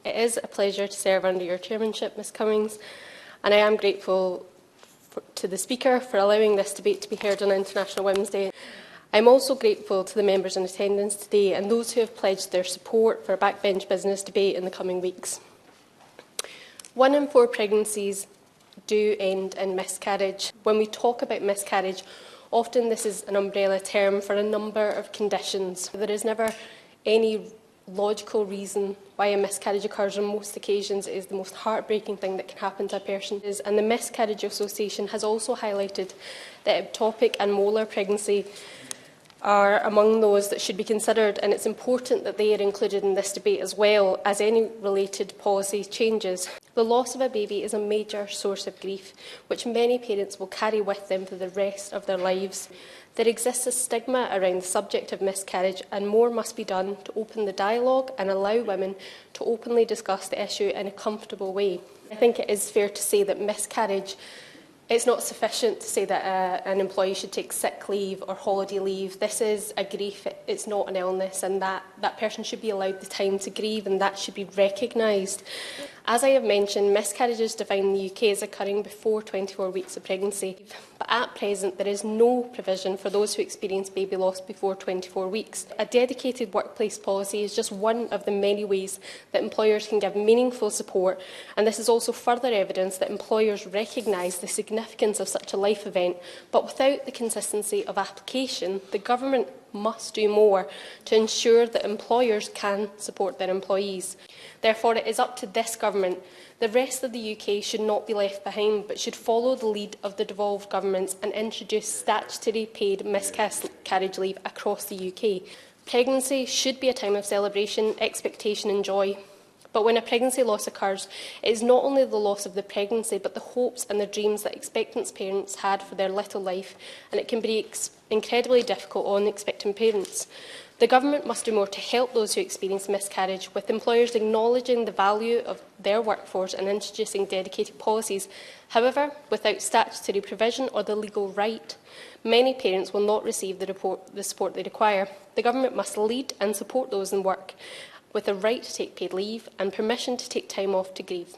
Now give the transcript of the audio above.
It is a pleasure to serve under your chairmanship, Ms Cummings, and I am grateful to the Speaker for allowing this debate to be heard on International Women's Day. I am also grateful to the members in attendance today and those who have pledged their support for a backbench business debate in the coming weeks. 1 in 4 pregnancies do end in miscarriage. When we talk about miscarriage, often this is an umbrella term for a number of conditions. There is never any logical reason why a miscarriage occurs. On most occasions, it is the most heartbreaking thing that can happen to a person. And the Miscarriage Association has also highlighted that ectopic and molar pregnancy are among those that should be considered, and it's important that they are included in this debate as well as any related policy changes. The loss of a baby is a major source of grief, which many parents will carry with them for the rest of their lives. There exists a stigma around the subject of miscarriage, and more must be done to open the dialogue and allow women to openly discuss the issue in a comfortable way. I think it is fair to say that miscarriage, it's not sufficient to say that an employee should take sick leave or holiday leave. This is a grief, it's not an illness, and that person should be allowed the time to grieve, and that should be recognised. As I have mentioned, miscarriages defined in the UK as occurring before 24 weeks of pregnancy. But at present, there is no provision for those who experience baby loss before 24 weeks. A dedicated workplace policy is just one of the many ways that employers can give meaningful support, and this is also further evidence that employers recognise the significance of such a life event. But without the consistency of application, the government must do more to ensure that employers can support their employees. Therefore, it is up to this government. The rest of the UK should not be left behind, but should follow the lead of the devolved governments and introduce statutory paid miscarriage leave across the UK. Pregnancy should be a time of celebration, expectation and joy. But when a pregnancy loss occurs, it is not only the loss of the pregnancy, but the hopes and the dreams that expectant parents had for their little life, and it can be incredibly difficult on expectant parents. The government must do more to help those who experience miscarriage, with employers acknowledging the value of their workforce and introducing dedicated policies. However, without statutory provision or the legal right, many parents will not receive the support they require. The government must lead and support those in work with a right to take paid leave and permission to take time off to grieve.